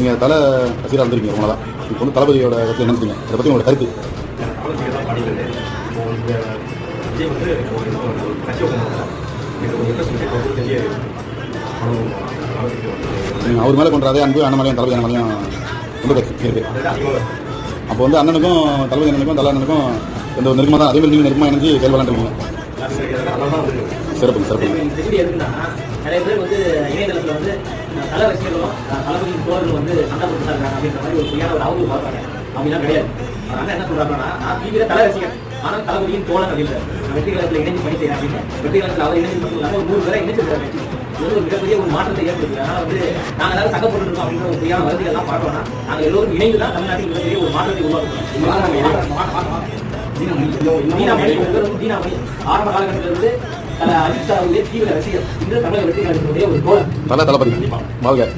நீங்கள் தலை ரசிகராக இருந்திருக்கீங்க ரொம்ப நாளாக. இப்போ வந்து தளபதியோட பற்றி என்ன நினைக்கிறீங்க? இதை பற்றி உங்களோட கருத்து? அவர் மேலே கொண்ட அதே அன்பு அண்ணன் மேலேயும் தளபதி அண்ணன் மேலேயும் ரொம்ப இருக்குது. அப்போ வந்து அண்ணனுக்கும் தளபதி அண்ணனுக்கும் தலை அண்ணனுக்கும் எந்த ஒரு நெருக்கமாக தான் அதே மாதிரி நீங்கள் நெருக்கமாக இணைஞ்சு செயல்படலான்றீங்க. சிறப்பு சிறப்பு. நிறைய பேர் வந்து இணையதளத்தில் வந்து தலை ரசிகர்களும் தளபதியின் தோழர்கள் வந்து சண்டை போட்டுட்டாங்க அப்படின்ற மாதிரி ஒரு பொய்யான ஒரு அவதூறு பார்ப்பாங்க. அப்படிலாம் கிடையாது. அதனால என்ன சொல்றாங்கன்னா, நான் தீவிர தலை ரசிகன், ஆனால் தளபதியின் தோழன் அப்படின்ற வெற்றி கழகத்தில் இணைஞ்சு பணி செய்யறேன் அப்படின்னு. வெற்றி கழகத்தில் அவர் இணைஞ்சு மட்டும் இல்லாமல் ஒரு 100 பேரை இணைச்சிருக்காரு. இது ஒரு மிகப்பெரிய ஒரு மாற்றத்தை ஏற்படுது. அதனால வந்து நாங்கள் ஏதாவது சண்டை போட்டுருக்கோம் அப்படின்ற ஒரு பொய்யான வசதிகள்லாம் பார்க்கணும்னா நாங்கள் எல்லோரும் இணைந்து தான் தமிழ்நாட்டில் மிகப்பெரிய ஒரு மாற்றத்தை உருவாக்குறோம். தீனாமணி ஆரம்ப காலகட்டத்திலிருந்து அஜித் சாருடைய தீவிர ரசிகர். இன்று தமிழக வெற்றி கழகத்தினுடைய ஒரு தோழன். தளபதி வாழ்க.